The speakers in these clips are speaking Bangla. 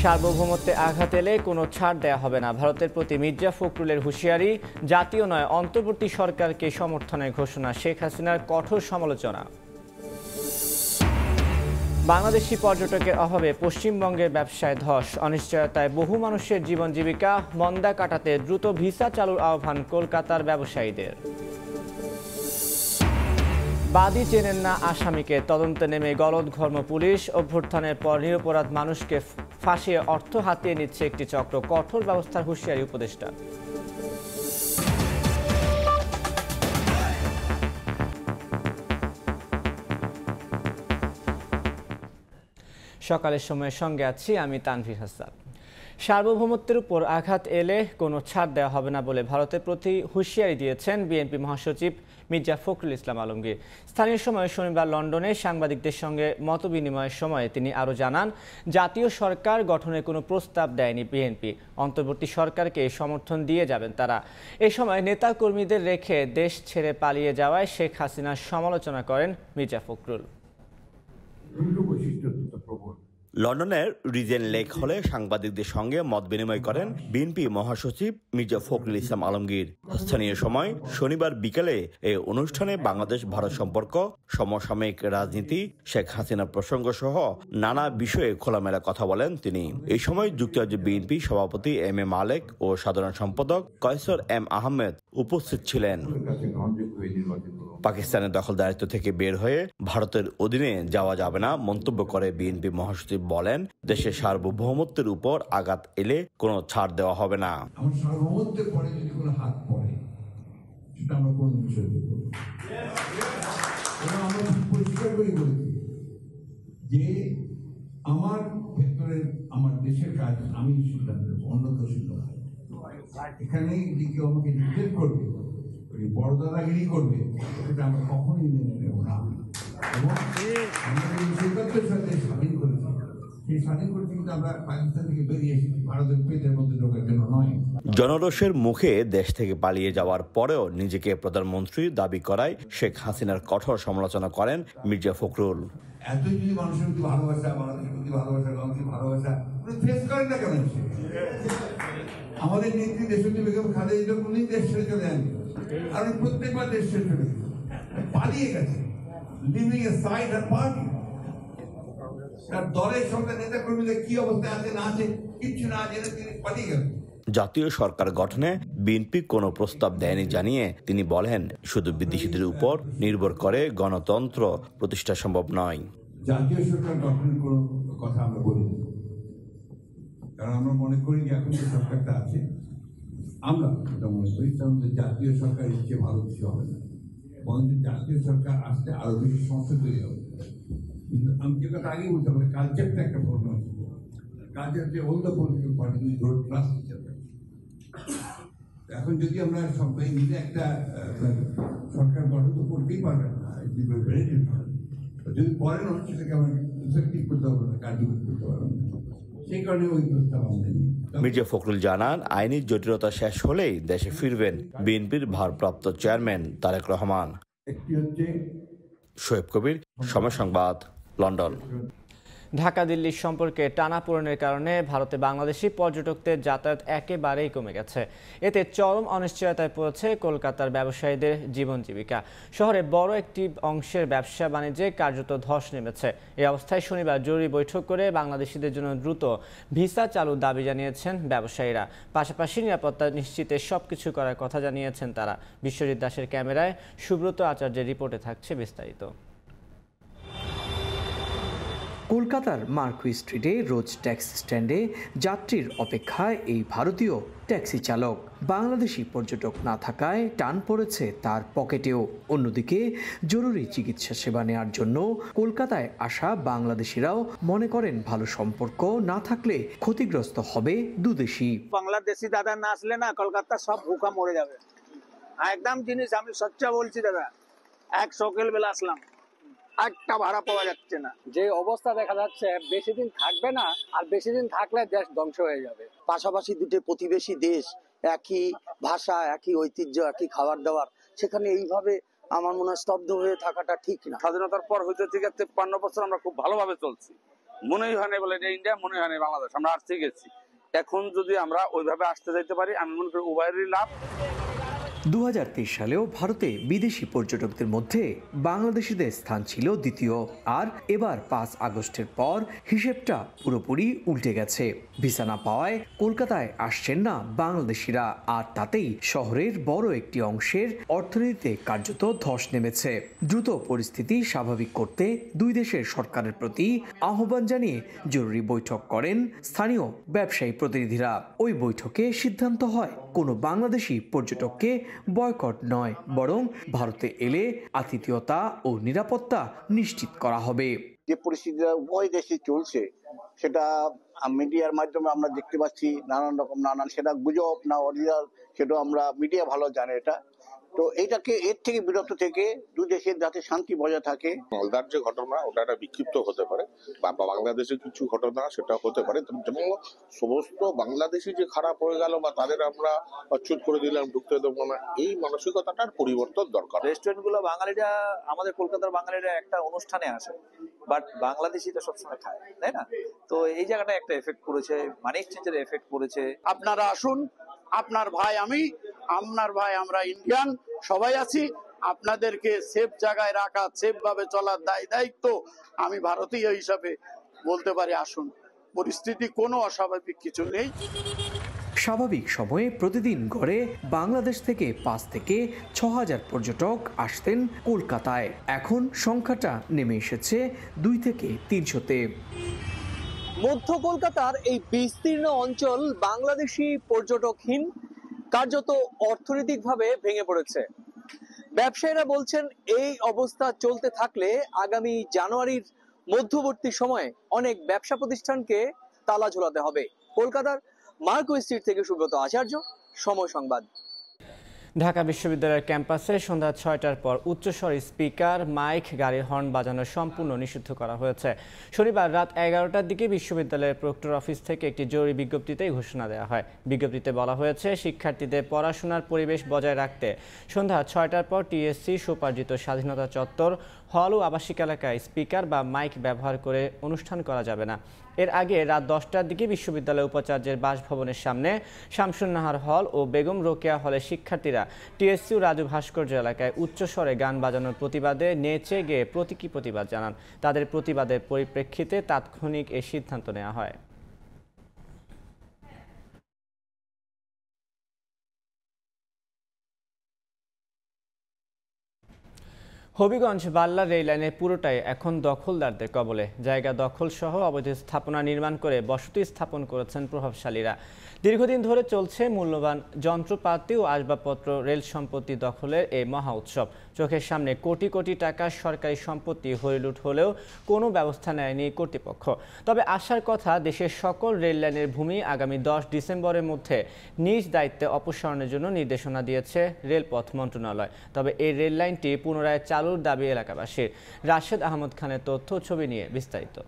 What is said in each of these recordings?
সার্বভৌমত্বে আঘাত এলে কোনো ছাড় দেয়া হবে না, ভারতের প্রতি মির্জা ফখরুলের হুঁশিয়ারি। জাতীয় নয়, অন্তর্বর্তী সরকারকে সমর্থনের ঘোষণা, শেখ হাসিনার কঠোর সমালোচনা। বাংলাদেশি পর্যটকের অভাবে পশ্চিমবঙ্গের ব্যবসায় ধস, অনিশ্চয়তায় বহু মানুষের জীবন জীবিকা। মন্দা কাটাতে দ্রুত ভিসা চালুর আহ্বান কলকাতার ব্যবসায়ীদের। বাদী চেনেন না আসামিকে, তদন্তে নেমে গলদঘর্ম পুলিশ। অভ্যুত্থানের পর নিরপরাধ মানুষকে ফাঁসিয়ে অর্থ হাতিয়ে নিচ্ছে একটি চক্র, কঠোর ব্যবস্থার হুঁশিয়ারি উপদেষ্টা। সকালের সময়ের সঙ্গে আছি আমি তানভীর হাসান। সার্বভৌমত্বের উপর আঘাত এলে কোনো ছাড় দেওয়া হবে না বলে ভারতের প্রতি হুঁশিয়ারি দিয়েছেন বিএনপি মহাসচিব মির্জা ফখরুল ইসলাম আলমগীর। স্থানীয় সময় শনিবার লন্ডনে সাংবাদিকদের সঙ্গে মতবিনিময়ের সময় তিনি আরও জানান, জাতীয় সরকার গঠনের কোনো প্রস্তাব দেয়নি বিএনপি, অন্তর্বর্তী সরকারকে সমর্থন দিয়ে যাবেন তারা। এ সময় নেতাকর্মীদের রেখে দেশ ছেড়ে পালিয়ে যাওয়ায় শেখ হাসিনার সমালোচনা করেন মির্জা ফখরুল। লন্ডনের রিজেন্ট লেক হলে সাংবাদিকদের সঙ্গে মত বিনিময় করেন বিএনপি মহাসচিব মির্জা ফখরুল ইসলাম আলমগীর। স্থানীয় সময় শনিবার বিকেলে এই অনুষ্ঠানে বাংলাদেশ ভারত সম্পর্ক, সমসাময়িক রাজনীতি, শেখ হাসিনার প্রসঙ্গ সহ নানা বিষয়ে খোলামেলা কথা বলেন তিনি। এই সময় যুক্তরাজ্য বিএনপি সভাপতি এম এ মালেক ও সাধারণ সম্পাদক কয়সর এম আহমেদ উপস্থিত ছিলেন। পাকিস্তানের দখলদারিত্ব থেকে বের হয়ে ভারতের অধীনে যাওয়া যাবে না মন্তব্য করে বিএনপি মহাসচিব বলেন, দেশের সার্বভৌমত্বের উপর আঘাত এলে কোনো ছাড় দেওয়া হবে না। আমার সার্বভৌমত্বের পরে যদি কোনো হাত পড়ে সেটা আমরা কোন বিষয় দেব, আমরা পরিষ্কার করে বলেছি যে আমার ভেতরে আমার দেশের কাজ আমি সিদ্ধান্ত নেব, অন্য কেউ সিদ্ধান্ত নেব। এখানে যদি কেউ আমাকে ডিক্টেট করবে, বড় দাদাগিরি করবে, সেটা আমরা কখনোই মেনে নেব না। এবং আমরা সৈকতের সাথে স্বাধীন করেছি, সেই স্বাধীন করতে কিন্তু আমরা পাকিস্তান থেকে বেরিয়ে এসেছি ভারতের পেটের মধ্যে ঢোকার জন্য নয়। জনরোষের মুখে দেশ থেকে পালিয়ে যাওয়ার পরেও নিজেকে প্রধানমন্ত্রী দাবি করায় শেখ হাসিনার কঠোর সমালোচনা করেন মির্জা ফখরুল। এত যদি মানুষের প্রতি ভালোবাসা, বাংলাদেশের প্রতি ভালোবাসা, বাংলাদেশের ভালোবাসা ফেস করেন না কেন? আমাদের নেত্রী দেশটি বেগম খালেদা উনি দেশ ছেড়ে চলে যান, আর প্রত্যেকবার দেশ ছেড়ে চলে পালিয়ে গেছে, লিভিং এ সাইড আর পার্টি। তার দলের সঙ্গে নেতা কর্মীদের কি অবস্থায় আছে না আছে কিচ্ছু না জেনে তিনি পালিয়ে গেলেন। জাতীয় সরকার গঠনে বিএনপি কোনো প্রস্তাব দেয়নি জানিয়ে তিনি বলেন, শুধু বিদেশিদের উপর নির্ভর করে গণতন্ত্র প্রতিষ্ঠা সম্ভব নয়। জাতীয় সরকার গঠনের কোনো কথা আমরা বলি না, কারণ আমরা মনে করি যে এখন যে সরকারটা আছে, আমরা মনে করি আমাদের জাতীয় সরকার ইচ্ছে ভালো কিছু হবে না, বরঞ্চ জাতীয় সরকার আসতে আরো বেশি সমস্যা তৈরি হবে। কিন্তু আমি যে কথা আগে বলতে পারি, কালচারটা একটা প্রবলেম আছে। কালচার যে ওল্ড পলিটিক্যাল পার্টি ট্রাস্ট হিসাবে এখন যদি আমরা সবাই মিলে একটা সরকার গঠন তো করতেই পারবেন না, যদি করেন সেটাকে আমরা ইফেক্টিভ করতে পারবো না, কার্যকর করতে পারবো না, সেই কারণে ওই প্রস্তাব আমাদের। মির্জা ফখরুল জানান, আইনি জটিলতা শেষ হলেই দেশে ফিরবেন বিএনপির ভারপ্রাপ্ত চেয়ারম্যান তারেক রহমান। একটি হচ্ছে শোয়েব কবির, সময় সংবাদ, লন্ডন। ঢাকা দিল্লির সম্পর্কে টানাপোড়েনের কারণে ভারতে বাংলাদেশি পর্যটকদের যাতায়াত একেবারেই কমে গেছে। এতে চরম অনিশ্চয়তায় পড়েছে কলকাতার ব্যবসায়ীদের জীবন জীবিকা। শহরে বড় একটি অংশের ব্যবসা বাণিজ্যে কার্যত ধস নেমেছে। এই অবস্থায় শনিবার জরুরি বৈঠক করে বাংলাদেশিদের জন্য দ্রুত ভিসা চালুর দাবি জানিয়েছেন ব্যবসায়ীরা। পাশাপাশি নিরাপত্তা নিশ্চিতে সবকিছু করার কথা জানিয়েছেন তারা। বিশ্বজিৎ দাসের ক্যামেরায় সুব্রত আচার্যের রিপোর্টে থাকছে বিস্তারিত। কলকাতার মার্কুই স্ট্রিটে রোজ ট্যাক্সি স্ট্যান্ডে যাত্রীর অপেক্ষায় এই ভারতীয় ট্যাক্সি চালক। বাংলাদেশি পর্যটক না থাকায় টান পড়েছে তার পকেটেও। অন্যদিকে জরুরি চিকিৎসা সেবা নেওয়ার জন্য কলকাতায় আসা বাংলাদেশিরাও মনে করেন ভালো সম্পর্ক না থাকলে ক্ষতিগ্রস্ত হবে দুদেশি। বাংলাদেশি দাদা না আসলে না কলকাতা সব ভুকা মরে যাবে একদম। জিনিস আমি সচ্চা বলছি দাদা, এক সকাল বেলা আসলাম, একটা ভাড়া পাওয়া যাচ্ছে না। যে অবস্থা দেখা যাচ্ছে বেশি দিন থাকবে না, আর বেশি দিন থাকলে দেশ ধ্বংস হয়ে যাবে। পাশাপাশি দুটো প্রতিবেশী দেশ, একই ভাষা, একই ঐতিহ্য, একই খাবার দাবার, সেখানে এইভাবে আমার মনে হয় স্তব্ধ হয়ে থাকাটা ঠিক না। স্বাধীনতার পর হইতে থেকে 53 বছর আমরা খুব ভালোভাবে চলছি, মনেই হয় না বলে এটা ইন্ডিয়া, মনে হয় না বাংলাদেশ, আমরা আসতে গেছি। এখন যদি আমরা ওইভাবে আসতে যাইতে পারি, আমি মনে করি উভয়েরই লাভ। 2023 সালেও ভারতে বিদেশি পর্যটকদের মধ্যে বাংলাদেশিদের স্থান ছিল দ্বিতীয়, আর এবার 5 আগস্টের পর হিসেবটা পুরোপুরি উল্টে গেছে। ভিসা না পাওয়ায় কলকাতায় আসছেন না বাংলাদেশিরা, আর তাতেই শহরের বড় একটি অংশের অর্থনীতিতে কার্যত ধস নেমেছে। দ্রুত পরিস্থিতি স্বাভাবিক করতে দুই দেশের সরকারের প্রতি আহ্বান জানিয়ে জরুরি বৈঠক করেন স্থানীয় ব্যবসায়ী প্রতিনিধিরা। ওই বৈঠকে সিদ্ধান্ত হয় কোনো বাংলাদেশি পর্যটককে বয়কট নয়, বরং ভারতে এলে আতিথেয়তা ও নিরাপত্তা নিশ্চিত করা হবে। যে পরিস্থিতিটা উভয় দেশে চলছে সেটা মিডিয়ার মাধ্যমে আমরা দেখতে পাচ্ছি, নানান সেটা গুজব না অরিজিনাল সেটা আমরা মিডিয়া ভালো জানে এটা। তো এইটাকে এর থেকে বিরত থেকে দুই দেশের যাতে শান্তি বজায় থাকে। মালদার যে ঘটনা ওটা একটা বিক্ষিপ্ত হতে পারে, বা বাংলাদেশের কিছু ঘটনা সেটা হতে পারে, এবং সমস্ত বাংলাদেশি যে খারাপ হয়ে গেল বা তাদের আমরা অচ্যুত করে দিলাম, ঢুকতে দেবো না, এই মানসিকতাটার পরিবর্তন দরকার। রেস্টুরেন্ট গুলো বাঙালিরা, আমাদের কলকাতার বাঙালিরা একটা অনুষ্ঠানে আসে, বাট বাংলাদেশিটা সবসময় খায়, তাই না? তো এই জায়গাটা একটা এফেক্ট করেছে, মানি এক্সচেঞ্জের এফেক্ট করেছে। আপনারা আসুন, আপনার ভাই আমি, আপনার ভাই আমরা ইন্ডিয়ান সবাই আছি। আপনাদেরকে সেফ জায়গায় রাখা, সেফ ভাবে চলার দায়িত্ব আমি ভারতীয় হিসাবে বলতে পারি। আসুন, পরিস্থিতি কোনো অস্বাভাবিক কিছু নেই। স্বাভাবিক সময়ে প্রতিদিন গড়ে বাংলাদেশ থেকে 5 থেকে 6,000 পর্যটক আসতেন কলকাতায়। এখন সংখ্যাটা নেমে এসেছে 2 থেকে 300-তে। মধ্য কলকাতার এই বিস্তীর্ণ অঞ্চল বাংলাদেশি পর্যটকহীন, কার্যত অর্থনৈতিকভাবে ভেঙে পড়েছে। ব্যবসায়ীরা বলছেন এই অবস্থা চলতে থাকলে আগামী জানুয়ারির মধ্যবর্তী সময়ে অনেক ব্যবসা প্রতিষ্ঠানকে তালা ঝোলাতে হবে। কলকাতার মার্কুই স্ট্রিট থেকে সুব্রত আচার্য, সময় সংবাদ। ঢাকা বিশ্ববিদ্যালয়ের ক্যাম্পাসে সন্ধ্যা 6টার পর উচ্চস্বরে স্পিকার, মাইক, গাড়ির হর্ন বাজানো সম্পূর্ণ নিষিদ্ধ করা হয়েছে। শনিবার রাত 11টার দিকে বিশ্ববিদ্যালয়ের প্রক্টর অফিস থেকে একটি জরুরি বিজ্ঞপ্তিতে ঘোষণা দেওয়া হয়। বিজ্ঞপ্তিতে বলা হয়েছে, শিক্ষার্থীদের পড়াশোনার পরিবেশ বজায় রাখতে সন্ধ্যা 6টার পর টিএসসি স্বোপার্জিত স্বাধীনতা চত্বর, হল ও আবাসিক এলাকায় স্পিকার বা মাইক ব্যবহার করে অনুষ্ঠান করা যাবে না। এর আগে রাত 10টার দিকে বিশ্ববিদ্যালয় উপাচার্যের বাসভবনের সামনে শামসুন্নাহার হল ও বেগম রোকেয়া হলের শিক্ষার্থীরা টিএসসি ও রাজু ভাস্কর্য এলাকায় উচ্চস্বরে গান বাজানোর প্রতিবাদে নেচে গেয়ে প্রতীকী প্রতিবাদ জানান। তাদের প্রতিবাদের পরিপ্রেক্ষিতে তাৎক্ষণিক এই সিদ্ধান্ত নেওয়া হয়। হবিগঞ্জ বাল্লা রেল লাইনের পুরোটাই এখন দখলদারদের কবলে। জায়গা দখল সহ অবৈধ স্থাপনা নির্মাণ করে বসতি স্থাপন করেছেন প্রভাবশালীরা। দীর্ঘদিন ধরে চলছে মূল্যবান যন্ত্রপাতি ও আসবাবপত্র রেল সম্পত্তি দখলের এই মহা উৎসব। চোখের সামনে কোটি কোটি টাকা সরকারি সম্পত্তি হরিলুট হলেও কোনো ব্যবস্থা নেয়নি কর্তৃপক্ষ। তবে আশার কথা, দেশের সকল রেল লাইনের ভূমি আগামী 10 ডিসেম্বরের মধ্যে নিজ দায়িত্বে অপসারণের জন্য নির্দেশনা দিয়েছে রেলপথ মন্ত্রণালয়। তবে এই রেল লাইনটি পুনরায় চালুর দাবি এলাকাবাসীর। রাশেদ আহমদ খানের তথ্য ছবি নিয়ে বিস্তারিত।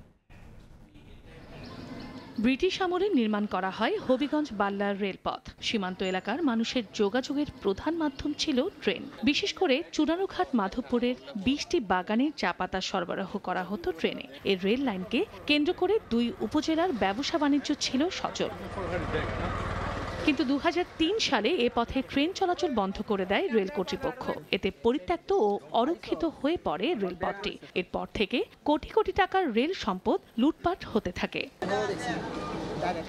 ব্রিটিশ আমলে নির্মাণ করা হয় হবিগঞ্জ বাল্লার রেলপথ। সীমান্ত এলাকার মানুষের যোগাযোগের প্রধান মাধ্যম ছিল ট্রেন। বিশেষ করে চুনারুঘাট মাধবপুরের 20টি বাগানের চা পাতা সরবরাহ করা হতো ট্রেনে। এই রেল লাইনকে কেন্দ্র করে 2 উপজেলার ব্যবসা বাণিজ্য ছিল সচল। কিন্তু 2003 সালে এ পথে ট্রেন চলাচল বন্ধ করে দেয় রেল কর্তৃপক্ষ। এতে পরিত্যক্ত ও অরক্ষিত হয়ে পড়ে রেলপথটি। এরপর থেকে কোটি কোটি টাকার রেল সম্পদ লুটপাট হতে থাকে।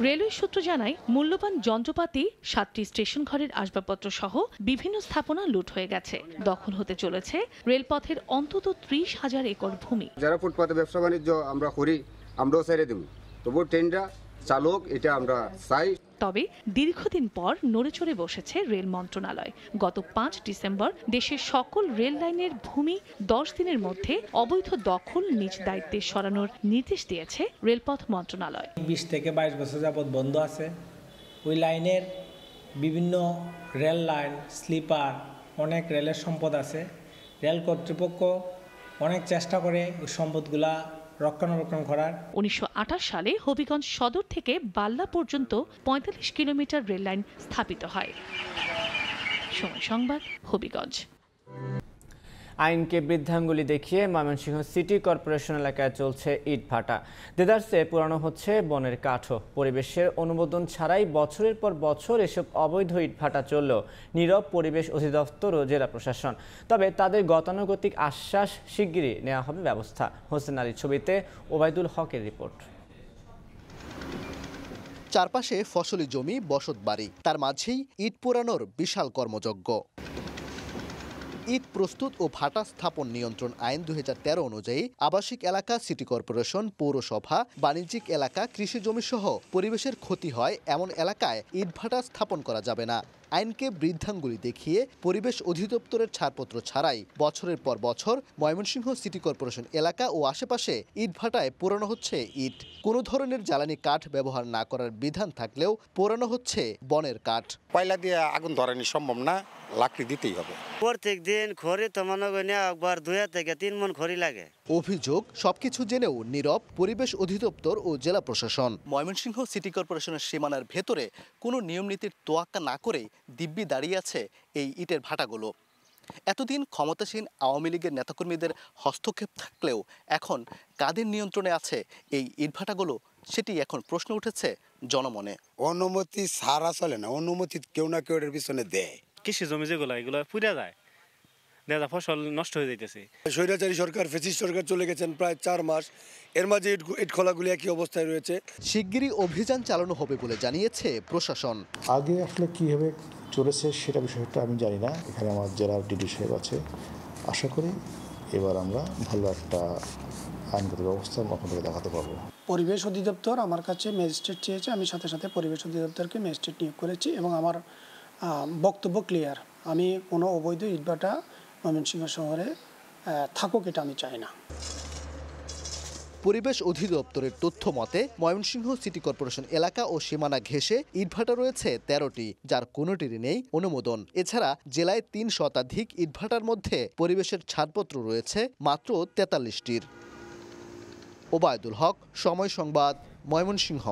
রেলওয়ে সূত্র জানায়, মূল্যবান যন্ত্রপাতি, 7টি স্টেশন ঘরের আসবাবপত্র সহ বিভিন্ন স্থাপনা লুট হয়ে গেছে। দখল হতে চলেছে রেলপথের অন্তত 30,000 একর ভূমি। যারা ফুটপাতে ব্যবসা বাণিজ্য আমরা করি, আমরাও ছেড়ে দেব, তবু ট্রেনটা চালক, এটা আমরা চাই। তবে দীর্ঘদিন পর নড়েচড়ে বসেছে রেল মন্ত্রণালয়। গত 5 ডিসেম্বর দেশের সকল রেল লাইনের ভূমি 10 দিনের মধ্যে অবৈধ দখল নিজ দায়িত্বে সরানোর নির্দেশ দিয়েছে রেলপথ মন্ত্রণালয়। 20 থেকে 22 বছর যাবৎ বন্ধ আছে। ওই লাইনের বিভিন্ন রেল লাইন, স্লিপার, অনেক রেলের সম্পদ আছে। রেল কর্তৃপক্ষ অনেক চেষ্টা করে ওই সম্পদগুলা রক্ষণাবেক্ষণ করার। 1928 সালে হবিগঞ্জ সদর থেকে বাল্লা পর্যন্ত 45 কিলোমিটার রেল লাইন স্থাপিত হয়। সময় সংবাদ, হবিগঞ্জ। আইনকে বৃদ্ধাঙ্গুলি দেখিয়ে ময়মনসিংহ সিটি কর্পোরেশন এলাকায় চলছে ইটভাটা। দেদারসে পুরানো হচ্ছে বনের কাঠও। পরিবেশের অনুমোদন ছাড়াই বছরের পর বছর এসব অবৈধ ইটভাটা চললেও নীরব পরিবেশ অধিদপ্তর ও জেলা প্রশাসন। তবে তাদের গতানুগতিক আশ্বাস, শিগগিরই নেওয়া হবে ব্যবস্থা। হোসেন আলীর ছবিতে ওবায়দুল হকের রিপোর্ট। চারপাশে ফসলি জমি, বসত বাড়ি, তার মাঝেই ইট পোড়ানোর বিশাল কর্মযজ্ঞ। ইট প্রস্তুত ও ভাটা স্থাপন নিয়ন্ত্রণ আইন 2013 অনুযায়ী আবাসিক এলাকা, সিটি কর্পোরেশন, পৌরসভা, বাণিজ্যিক এলাকা, কৃষি জমি সহ পরিবেশের ক্ষতি হয় এমন এলাকায় ইটভাটা স্থাপন করা যাবে না। আইনকে বৃদ্ধাঙ্গুলি দেখিয়ে পরিবেশ অধিদপ্তরের ছাড়পত্র ছাড়াই বছরের পর বছর ময়মনসিংহ সিটি কর্পোরেশন এলাকা ও আশেপাশে ইটভাটায় পোড়ানো হচ্ছে ইট। কোনো ধরনের জ্বালানি কাঠ ব্যবহার না করার বিধান থাকলেও পোড়ানো হচ্ছে বনের কাঠ। কয়লা দিয়ে আগুন ধরানো সম্ভব না, লাকড়ি দিতেই হবে। প্রত্যেক দিন খড়ি তো মনে করি একবার 2 থেকে 3 মণ খড়ি লাগে। অভিযোগ, সবকিছু জেনেও নীরব পরিবেশ অধিদপ্তর ও জেলা প্রশাসন। ময়মনসিংহ সিটি কর্পোরেশনের সীমানার ভেতরে কোনো নিয়ম নীতির তোয়াক্কা না করে দিব্যি দাঁড়িয়ে আছে এই ইটের ভাটাগুলো। এতদিন ক্ষমতাসীন আওয়ামী লীগের নেতাকর্মীদের হস্তক্ষেপ থাকলেও এখন কাদের নিয়ন্ত্রণে আছে এই ইটভাটাগুলো, সেটি এখন প্রশ্ন উঠেছে জনমনে। অনুমতি ছাড়া চলে না, অনুমতি কেউ না কেউ এর পিছনে দেয়। কৃষি জমি যেগুলো এগুলো পুড়ে যায়, দেখা ফসল নষ্ট হয়ে যাইতেছে। স্বৈরাচারী সরকার, ফ্যাসিস্ট সরকার চলে গেছেন প্রায় 4 মাস, এর মাঝে ইট খোলাগুলি একই অবস্থায় রয়েছে। শিগগিরই অভিযান চালানো হবে বলে জানিয়েছে প্রশাসন। আগে আসলে কীভাবে চলেছে সেটা বিষয়টা আমি জানি না। এখানে আমার জেলার ডিডি সাহেব আছে, আশা করি এবার আমরা ভালো একটা আইনগত ব্যবস্থা আপনাদের দেখাতে পারবো। পরিবেশ অধিদপ্তর আমার কাছে ম্যাজিস্ট্রেট চেয়েছে, আমি সাথে সাথে পরিবেশ অধিদপ্তরকে ম্যাজিস্ট্রেট নিয়োগ করেছি এবং আমার বক্তব্য ক্লিয়ার। আমি কোনো অবৈধ ইটভাটা ময়মনসিংহ শহরে থাকুক, এটা আমি চাই না। পরিবেশ অধিদপ্তরের তথ্য মতে ময়মনসিংহ সিটি কর্পোরেশন এলাকা ও সীমানা ঘেঁষে ইটভাটা রয়েছে 13টি, যার কোনোটির নেই অনুমোদন। এছাড়া জেলায় 3 শতাধিক ইটভাটার মধ্যে পরিবেশের ছাড়পত্র রয়েছে মাত্র 43টির। ওবায়দুল হক, সময় সংবাদ, ময়মনসিংহ।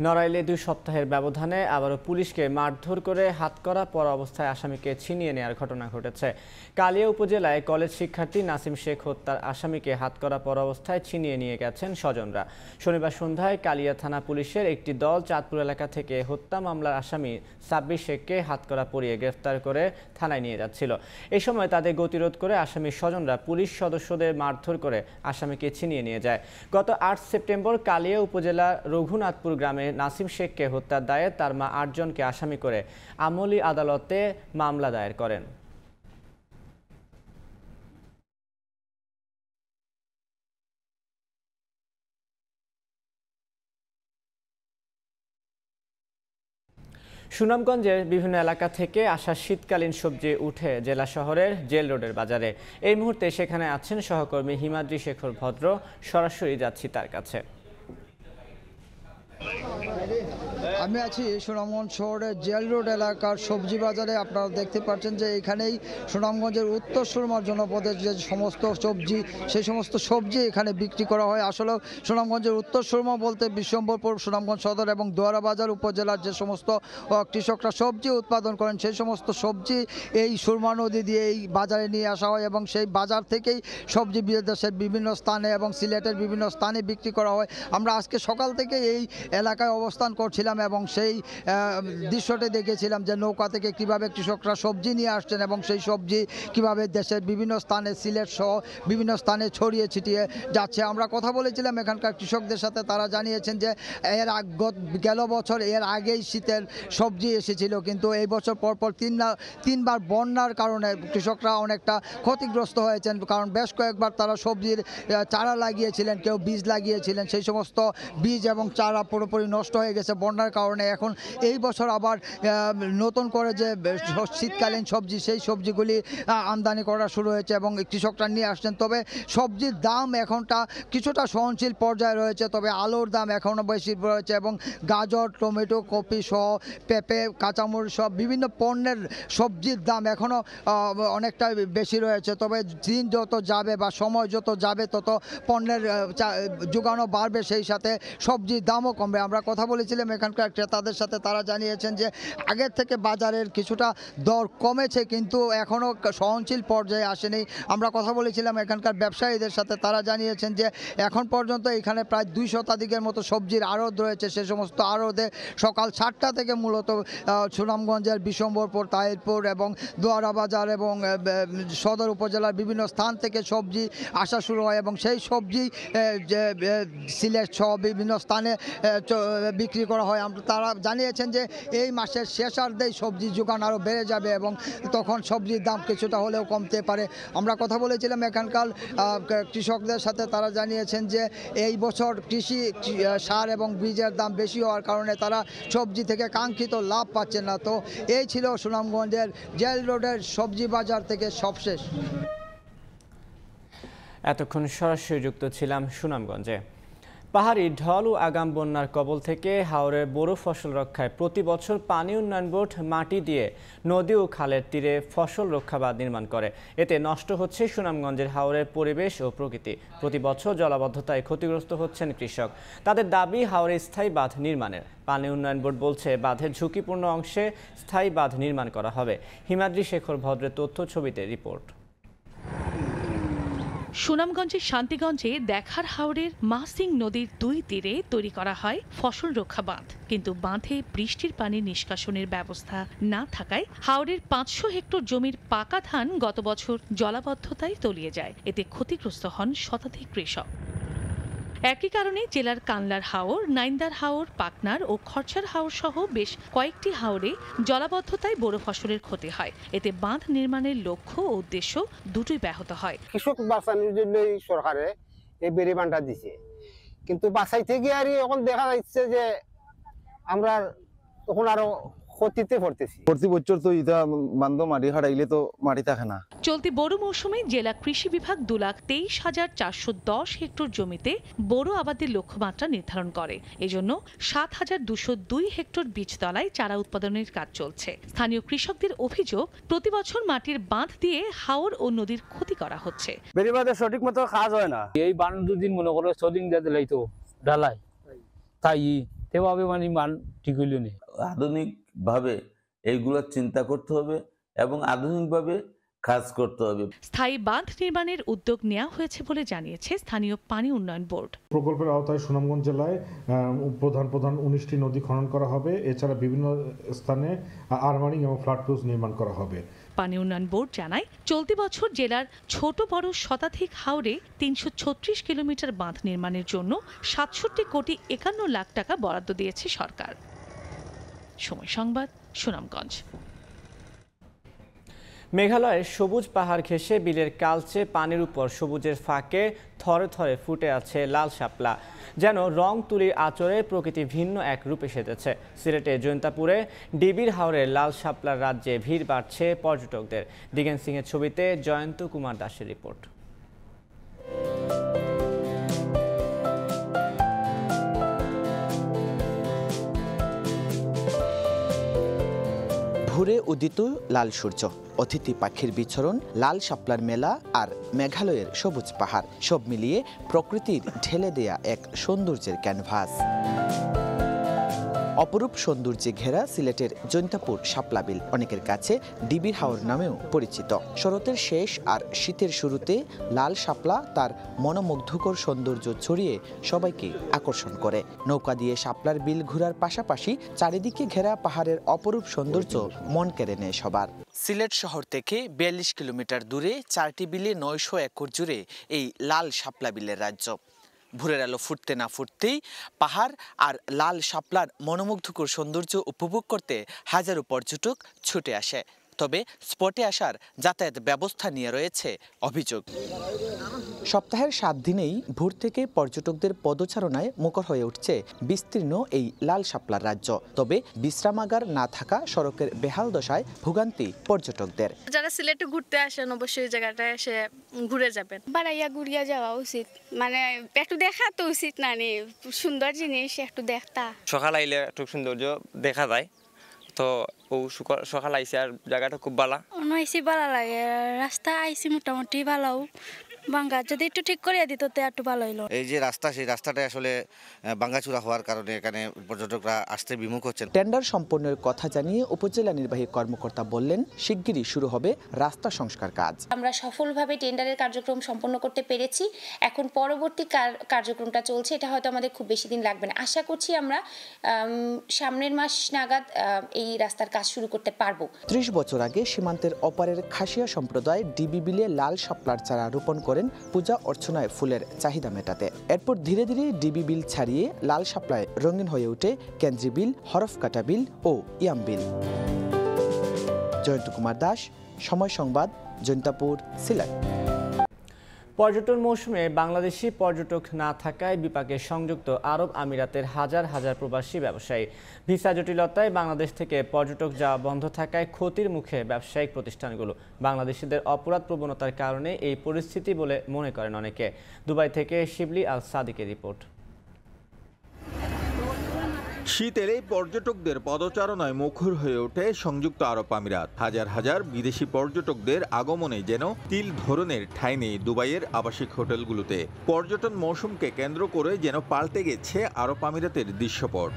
নড়াইলে 2 সপ্তাহের ব্যবধানে আবারও পুলিশকে মারধর করে হাতকড়া পরা অবস্থায় আসামিকে ছিনিয়ে নেওয়ার ঘটনা ঘটেছে। কালিয়া উপজেলায় কলেজ শিক্ষার্থী নাসিম শেখ হত্যার আসামিকে হাতকড়া পরা অবস্থায় ছিনিয়ে নিয়ে গেছেন স্বজনরা। শনিবার সন্ধ্যায় কালিয়া থানা পুলিশের একটি দল চাঁদপুর এলাকা থেকে হত্যা মামলার আসামি সাব্বির শেখকে হাতকড়া পরিয়ে গ্রেফতার করে থানায় নিয়ে যাচ্ছিল। এই সময় তাদের গতিরোধ করে আসামির স্বজনরা পুলিশ সদস্যদের মারধর করে আসামিকে ছিনিয়ে নিয়ে যায়। গত 8 সেপ্টেম্বর কালিয়া উপজেলার রঘুনাথপুর গ্রামে নাসিম শেখকে হত্যার দায়ে তার মা 8 জনকে আসামি করে আমলি আদালতে মামলা দায়ের করেন। সুনামগঞ্জের বিভিন্ন এলাকা থেকে আসা শীতকালীন সবজি উঠে জেলা শহরের জেল রোডের বাজারে। এই মুহূর্তে সেখানে আছেন সহকর্মী হিমাদ্রি শেখর ভদ্র। সরাসরি যাচ্ছি তার কাছে। আমি আছি সুনামগঞ্জ শহরের জেল রোড এলাকার সবজি বাজারে। আপনারা দেখতে পাচ্ছেন যে এখানেই সুনামগঞ্জের উত্তর সুরমা জনপদের যে সমস্ত সবজি, সেই সমস্ত সবজি এখানে বিক্রি করা হয়। আসলে সুনামগঞ্জের উত্তর সুরমা বলতে বিশ্বম্বরপুর, সুনামগঞ্জ সদর এবং দোয়ারা বাজার উপজেলার যে সমস্ত কৃষকরা সবজি উৎপাদন করেন, সেই সমস্ত সবজি এই সুরমা নদী দিয়ে এই বাজারে নিয়ে আসা হয় এবং সেই বাজার থেকেই সবজি দেশের বিভিন্ন স্থানে এবং সিলেটের বিভিন্ন স্থানে বিক্রি করা হয়। আমরা আজকে সকাল থেকে এই এলাকায় অবস্থান করছিলাম এবং সেই দৃশ্যটি দেখেছিলাম যে নৌকা থেকে কিভাবে কৃষকরা সবজি নিয়ে আসছেন এবং সেই সবজি কিভাবে দেশের বিভিন্ন স্থানে, সিলেট সহ বিভিন্ন স্থানে ছড়িয়ে ছিটিয়ে যাচ্ছে। আমরা কথা বলেছিলাম এখানকার কৃষকদের সাথে, তারা জানিয়েছেন যে গেল বছর এর আগেই শীতের সবজি এসেছিল, কিন্তু এই বছর পরপর তিনবার বন্যার কারণে কৃষকরা অনেকটা ক্ষতিগ্রস্ত হয়েছেন। কারণ বেশ কয়েকবার তারা সবজির চারা লাগিয়েছিলেন, কেউ বীজ লাগিয়েছিলেন, সেই সমস্ত বীজ এবং চারা পুরোপুরি নষ্ট হয়ে গেছে বন্যার কারণে। এখন এই বছর আবার নতুন করে যে শীতকালীন সবজি, সেই সবজিগুলি আমদানি করা শুরু হয়েছে এবং কৃষকরা নিয়ে আসছেন। তবে সবজির দাম এখনটা কিছুটা সহনশীল পর্যায়ে রয়েছে, তবে আলুর দাম এখনও বেশি রয়েছে এবং গাজর, টমেটো, কপি সহ পেঁপে, কাঁচামরিচ সব বিভিন্ন পণ্যের সবজির দাম এখনও অনেকটা বেশি রয়েছে। তবে দিন যত যাবে বা সময় যত যাবে তত পণ্যের যোগানও বাড়বে, সেই সাথে সবজির দামও কমবে। আমরা কথা বলেছিলাম এখানকার ক্রেতাদের সাথে তারা জানিয়েছেন যে আগের থেকে বাজারের কিছুটা দর কমেছে, কিন্তু এখনও সহনশীল পর্যায়ে আসেনি। আমরা কথা বলেছিলাম এখানকার ব্যবসায়ীদের সাথে, তারা জানিয়েছেন যে এখন পর্যন্ত এখানে প্রায় 2 শতাধিকের মতো সবজির আড়ত রয়েছে। সে সমস্ত আড়তে সকাল 7টা থেকে মূলত সুনামগঞ্জের বিশম্বরপুর, তাহিরপুর এবং দোয়ারা বাজার এবং সদর উপজেলার বিভিন্ন স্থান থেকে সবজি আসা শুরু হয় এবং সেই সবজি সিলেট সহ বিভিন্ন স্থানে বিক্রি করা হয়। তারা জানিয়েছেন যে এই মাসের শেষার্ধেই সবজি যোগান আরও বেড়ে যাবে এবং তখন সবজির দাম কিছুটা হলেও কমতে পারে। আমরা কথা বলেছিলাম এখানকার কৃষকদের সাথে, তারা জানিয়েছেন যে এই বছর কৃষি সার এবং বীজের দাম বেশি হওয়ার কারণে তারা সবজি থেকে কাঙ্ক্ষিত লাভ পাচ্ছেন না। তো এই ছিল সুনামগঞ্জের জেল রোডের সবজি বাজার থেকে সবশেষ। এতক্ষণ সরাসরি যুক্ত ছিলাম সুনামগঞ্জে। পাহাড়ি ঢল ও আগাম বন্যার কবল থেকে হাওরের বোরো ফসল রক্ষায় প্রতি বছর পানি উন্নয়ন বোর্ড মাটি দিয়ে নদী ও খালের তীরে ফসল রক্ষা বাঁধ নির্মাণ করে। এতে নষ্ট হচ্ছে সুনামগঞ্জের হাওরের পরিবেশ ও প্রকৃতি। প্রতি বছর জলাবদ্ধতায় ক্ষতিগ্রস্ত হচ্ছেন কৃষক। তাদের দাবি হাওরে স্থায়ী বাঁধ নির্মাণের। পানি উন্নয়ন বোর্ড বলছে বাঁধের ঝুঁকিপূর্ণ অংশে স্থায়ী বাঁধ নির্মাণ করা হবে। হিমাদ্রি শেখর ভদ্রের তথ্য ছবিতে রিপোর্ট। সুনামগঞ্জের শান্তিগঞ্জে দেখার হাওরের মাহসিং নদীর 2 তীরে তৈরি করা হয় ফসল রক্ষা বাঁধ, কিন্তু বাঁধে বৃষ্টির পানি নিষ্কাশনের ব্যবস্থা না থাকায় হাওরের 500 হেক্টর জমির পাকা ধান গত বছর জলাবদ্ধতায় তলিয়ে যায়। এতে ক্ষতিগ্রস্ত হন শতাধিক কৃষক। একই কারণে জেলার কানলার হাওর, নাইন্দার হাওর, পাকনার ও খরচার হাওর সহ বেশ কয়েকটি হাওরে জলাবদ্ধতায় বোরো ফসলের ক্ষতি হয়। এতে বাঁধ নির্মাণের লক্ষ্য ও উদ্দেশ্য দুটোই ব্যাহত হয়। কৃষক বাঁচানোর জন্যই সরকারে এই বেড়ি বাঁধটা দিছে, কিন্তু বাঁচাইতে গিয়ে আর এখন দেখা যাচ্ছে যে আমরা তখন আরো ক্ষতিতে পড়তেছি। প্রতি বছর তো ইটা বান্ধ মাটি হারাইলে তো মাটি থাকে না। চলতি বোরো মৌসুমে জেলা কৃষি বিভাগ 2,23,410 হেক্টর জমিতে বোরো আবাদের লক্ষ্যমাত্রা নির্ধারণ করে। এজন্য 7,202 হেক্টর বীজতলায় চারা উৎপাদনের কাজ চলছে। স্থানীয় কৃষকদের অভিযোগ, প্রতি বছর মাটির বাঁধ দিয়ে হাওর ও নদীর ক্ষতি করা হচ্ছে। বেড়ি বাঁধে সঠিক মতো কাজ হয় না। এই বান দুদিন মনে করো সদিন যাতে লাইতো ডালাই তাই তেভাবে মানে মান ঠিক হইল নেই। আধুনিক ভাবে এইগুলো চিন্তা করতে হবে এবং আধুনিকভাবে কাজ করতে হবে। স্থায়ী বাঁধ নির্মাণের উদ্যোগ নেওয়া হয়েছে বলে জানিয়েছে স্থানীয় পানি উন্নয়ন বোর্ড। প্রকল্পের আওতায় সুনামগঞ্জ জেলায় প্রধান 19টি নদী খনন করা হবে। এছাড়া বিভিন্ন স্থানে আর্মারিং এবং ফ্লাড প্রুফ নির্মাণ করা হবে। পানি উন্নয়ন বোর্ড জানায়, চলতি বছর জেলার ছোট বড় শতাধিক হাওরে 336 কিলোমিটার বাঁধ নির্মাণের জন্য 67,51,00,000 টাকা বরাদ্দ দিয়েছে সরকার। সময় সংবাদ, সুনামগঞ্জ। মেঘালয়ের সবুজ পাহাড় ঘেঁষে বিলের কালচে পানির উপর সবুজের ফাঁকে থরে থরে ফুটে আছে লাল শাপলা। যেন রং তুলির আঁচড়ে প্রকৃতি ভিন্ন এক রূপে সেজেছে। সিলেটের জৈন্তাপুরে ডিবির হাওরের লাল শাপলার রাজ্যে ভিড় বাড়ছে পর্যটকদের। দিগেন সিংয়ের ছবিতে জয়ন্ত কুমার দাসের রিপোর্ট। ভোরে উদিত লাল সূর্য, অতিথি পাখির বিচরণ, লাল শাপলার মেলা আর মেঘালয়ের সবুজ পাহাড়, সব মিলিয়ে প্রকৃতির ঢেলে দেয়া এক সৌন্দর্যের ক্যানভাস। অপরূপ সৌন্দর্যে ঘেরা সিলেটের জৈন্তাপুর শাপলা বিল অনেকের কাছে ডিবির হাওর নামেও পরিচিত। শরতের শেষ আর শীতের শুরুতে লাল শাপলা তার মনোমুগ্ধকর সৌন্দর্য ছড়িয়ে সবাইকে আকর্ষণ করে। নৌকা দিয়ে শাপলার বিল ঘোরার পাশাপাশি চারিদিকে ঘেরা পাহাড়ের অপরূপ সৌন্দর্য মন কেড়ে নেয় সবার। সিলেট শহর থেকে 42 কিলোমিটার দূরে 4টি বিলে 900 একর জুড়ে এই লাল শাপলা বিলের রাজ্য। ভোরের আলো ফুটতে না ফুটতেই পাহাড় আর লাল শাপলার মনোমুগ্ধকর সৌন্দর্য উপভোগ করতে হাজারো পর্যটক ছুটে আসে। তবে স্পটে আসার যাতায়াত ব্যবস্থা নিয়ে রয়েছে অভিযোগ। সপ্তাহের 7 দিনেই ভোর থেকে পর্যটকদের পদচারণায় মুখর হয়ে উঠছে বিস্তীর্ণ এই লাল শাপলার রাজ্য। তবে বিশ্রামাগার না থাকা সড়কের বেহাল দশায় ভোগান্তি পর্যটকদের। যারা সিলেটে ঘুরতে আসেন অবশ্যই জায়গাটা এসে ঘুরে যাবেন। বাড়াইয়া ঘুরিয়া যাওয়া উচিত, মানে একটু দেখা তো উচিত না, সুন্দর জিনিস একটু দেখতা। সকাল আইলে একটু সৌন্দর্য দেখা যায়, তো ও সকাল আইসে আর জায়গাটা খুব ভালো। আইসি ভালো লাগে, রাস্তা আইসি মোটামুটি ভালো, ভাঙ্গা যদি একটু ঠিক করে দিত তো একটু ভালো হইলো। এই যে রাস্তা, সেই রাস্তাটা আসলে ভাঙ্গাচুরা হওয়ার কারণে এখানে পর্যটকরা আসতে বিমুখ হচ্ছেন। টেন্ডার সম্পন্নের কথা জানিয়ে উপজেলা নির্বাহী কর্মকর্তা বললেন, শিগগিরই শুরু হবে রাস্তা সংস্কার কাজ। আমরা সফলভাবে টেন্ডারের কার্যক্রম সম্পন্ন করতে পেরেছি। এখন পরবর্তী কার্যক্রমটা চলছে, এটা হয়তো আমাদের খুব বেশি দিন লাগবে না। আশা করছি আমরা সামনের মাস নাগাদ এই রাস্তার কাজ শুরু করতে পারবো। 30 বছর আগে সীমান্তের অপারের খাসিয়া সম্প্রদায় ডিবি বিলে লাল শাপলার চারা রোপণ করেন পূজা অর্চনায় ফুলের চাহিদা মেটাতে। এরপর ধীরে ধীরে ডিবি বিল ছাড়িয়ে লাল শাপলায় রঙিন হয়ে ওঠে কেন্দ্রি বিল, হরফকাটা বিল ও ইয়াম বিল। জয়ন্ত কুমার দাস, সময় সংবাদ, জৈন্তাপুর, সিলেট। পর্যটন মৌসুমে বাংলাদেশি পর্যটক না থাকায় বিপাকে সংযুক্ত আরব আমিরাতের হাজার হাজার প্রবাসী ব্যবসায়ী। ভিসা জটিলতায় বাংলাদেশ থেকে পর্যটক যাওয়া বন্ধ থাকায় ক্ষতির মুখে ব্যবসায়িক প্রতিষ্ঠানগুলো। বাংলাদেশিদের অপরাধ প্রবণতার কারণে এই পরিস্থিতি বলে মনে করেন অনেকে। দুবাই থেকে শিবলি আল সাদিকের রিপোর্ট। শীত এলেই পর্যটকদের পদচারণায় মুখর হয়ে ওঠে সংযুক্ত আরব আমিরাত। হাজার হাজার বিদেশি পর্যটকদের আগমনে যেন তিল ধরনের ঠাঁই নেই দুবাইয়ের আবাসিক হোটেলগুলোতে। পর্যটন মৌসুমকে কেন্দ্র করে যেন পাল্টে গেছে আরব আমিরাতের দৃশ্যপট।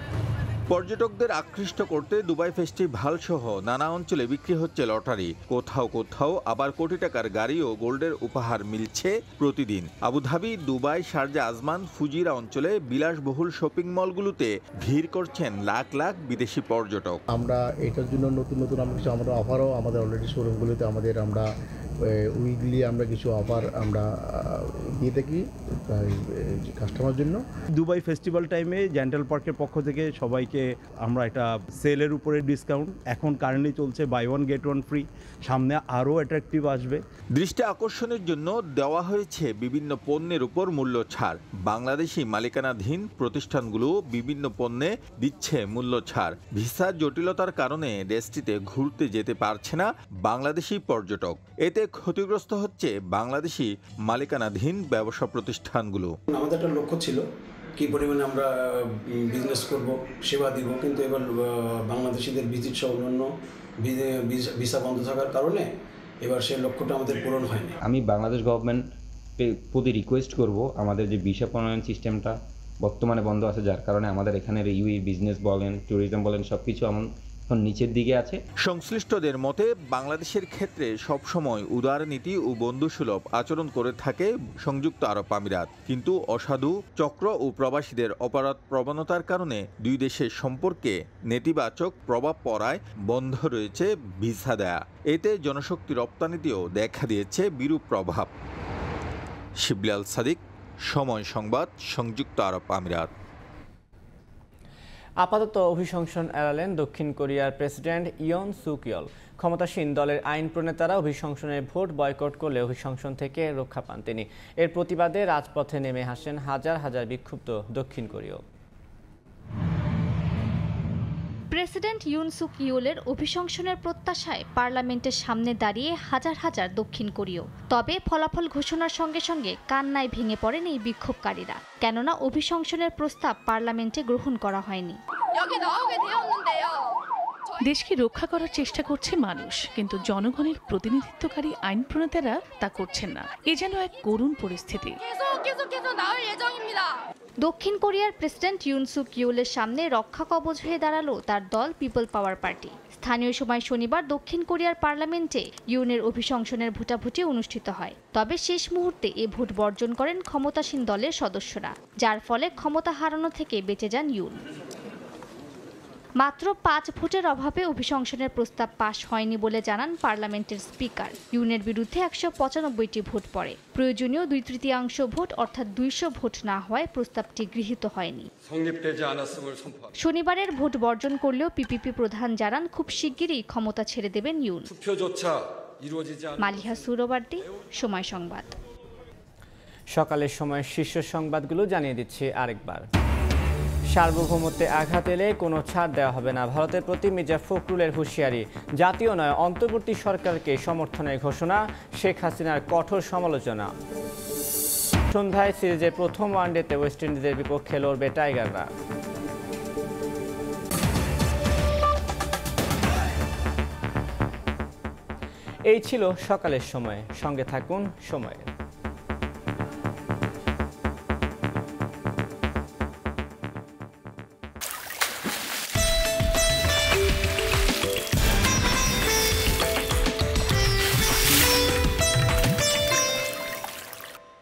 পর্যটকদের আকৃষ্ট করতে দুবাই ফেস্টিভাল সহ নানা অঞ্চলে বিক্রি হচ্ছে লটারি। কোথাও কোথাও আবার কোটি টাকার গাড়ি ও গোল্ডের উপহার মিলছে প্রতিদিন। আবুধাবি, দুবাই, শারজা, আজমান, ফুজিরা অঞ্চলে বিলাসবহুল শপিং মলগুলোতে ভিড় করছেন লাখ লাখ বিদেশি পর্যটক। আমরা এটার জন্য নতুন নতুন আমরা অফারও আমাদের অলরেডি শোরুমগুলোতে আমরা উইকলি আমরা কিছু অফার আমরা দিয়ে থাকি কাস্টমার জন্য। দুবাই ফেস্টিভ্যাল টাইমে জেন্টাল পার্কের পক্ষ থেকে সবাইকে আমরা একটা সেলের উপরে ডিসকাউন্ট এখন কারেন্টলি চলছে, buy one get one free. সামনে আরও অ্যাট্রাকটিভ আসবে। দৃষ্টি আকর্ষণের জন্য দেওয়া হয়েছে বিভিন্ন পণ্যের উপর মূল্য ছাড়। বাংলাদেশি মালিকানাধীন প্রতিষ্ঠানগুলো বিভিন্ন পণ্যে দিচ্ছে মূল্য ছাড়। ভিসা জটিলতার কারণে দেশটিতে ঘুরতে যেতে পারছে না বাংলাদেশি পর্যটক। এতে ক্ষতিগ্রস্ত হচ্ছে বাংলাদেশি মালিকানাধীন ব্যবসা প্রতিষ্ঠানগুলো। আমাদের একটা লক্ষ্য ছিল কি পরিমাণে আমরা বিজনেস করব, সেবা দিব, কিন্তু এবার বাংলাদেশিদের ভিজিট সহ অন্যান্য ভিসা বন্ধ থাকার কারণে এবার সেই লক্ষ্যটা আমাদের পূরণ হয়নি। আমি বাংলাদেশ গভর্নমেন্ট প্রতি রিকোয়েস্ট করব, আমাদের যে ভিসা প্রণয়ন সিস্টেমটা বর্তমানে বন্ধ আছে, যার কারণে আমাদের এখানের ইউই বিজনেস বলেন, ট্যুরিজম বলেন, সব কিছু নিচের দিকে আছে। সংশ্লিষ্টদের মতে বাংলাদেশের ক্ষেত্রে সবসময় উদারনীতি ও বন্ধুসুলভ আচরণ করে থাকে সংযুক্ত আরব আমিরাত, কিন্তু অসাধু চক্র ও প্রবাসীদের অপরাধ প্রবণতার কারণে দুই দেশের সম্পর্কে নেতিবাচক প্রভাব পড়ায় বন্ধ রয়েছে ভিসা দেয়া। এতে জনশক্তি রপ্তানিতেও দেখা দিয়েছে বিরূপ প্রভাব। শিবলি আল সাদিক, সময় সংবাদ, সংযুক্ত আরব আমিরাত। আপাতত অভিশংসন এড়ালেন দক্ষিণ কোরিয়ার প্রেসিডেন্ট ইয়ন সুক ইয়ল। ক্ষমতাসীন দলের আইন প্রণেতারা অভিশংসনের ভোট বয়কট করলে অভিশংসন থেকে রক্ষা পান তিনি। এর প্রতিবাদে রাজপথে নেমে আসেন হাজার হাজার বিক্ষুব্ধ দক্ষিণ কোরীয়। প্রেসিডেন্ট ইউন সুক ইউলের অভিশংসনের প্রত্যাশায় পার্লামেন্টের সামনে দাঁড়িয়ে হাজার হাজার দক্ষিণ কোরীয়। তবে ফলাফল ঘোষণার সঙ্গে সঙ্গে কান্নায় ভেঙে পড়েন এই বিক্ষোভকারীরা, কেননা অভিশংসনের প্রস্তাব পার্লামেন্টে গ্রহণ করা হয়নি। দেশকে রক্ষা করার চেষ্টা করছে মানুষ, কিন্তু জনগণের প্রতিনিধিত্বকারী আইন প্রণেতারা তা করছেন না। এ যেন এক করুণ পরিস্থিতি। দক্ষিণ কোরিয়ার প্রেসিডেন্ট ইউন সুক ইউলের সামনে রক্ষা কবচ হয়ে দাঁড়ালো তার দল পিপল পাওয়ার পার্টি। স্থানীয় সময় শনিবার দক্ষিণ কোরিয়ার পার্লামেন্টে ইউনের অভিশংসনের ভোটাভুটি অনুষ্ঠিত হয়। তবে শেষ মুহূর্তে এ ভোট বর্জন করেন ক্ষমতাসীন দলের সদস্যরা, যার ফলে ক্ষমতা হারানো থেকে বেঁচে যান ইউন। মাত্র 5 ভোটের অভাবে অভিশংসনের প্রস্তাব পাশ হয়নি বলে জানান পার্লামেন্টের স্পিকার। ইউনের বিরুদ্ধে 195টি ভোট পড়ে। প্রয়োজনীয় 2/3 ভোট অর্থাৎ 200 ভোট না হওয়ায় প্রস্তাবটি গৃহীত হয়নি। শনিবারের ভোট বর্জন করলেও পিপিপি প্রধান জানান খুব শিগগিরই ক্ষমতা ছেড়ে দেবেন ইউন। মালিহা সুরবার্দি, সময় সংবাদ। সকালের সময় শীর্ষ সংবাদগুলো জানিয়ে দিচ্ছি আরেকবার। সার্বভৌমত্বে আঘাত এলে কোনো ছাড় দেওয়া হবে না, ভারতের প্রতি মির্জা ফখরুলের হুঁশিয়ারি। জাতীয় নয় অন্তর্বর্তী সরকারকে সমর্থনের ঘোষণা, শেখ হাসিনার কঠোর সমালোচনা। সন্ধ্যায় সিরিজের প্রথম ওয়ানডেতে ওয়েস্ট ইন্ডিজের বিপক্ষে লড়বে টাইগাররা। এই ছিল সকালের সময়, সঙ্গে থাকুন সময়ের।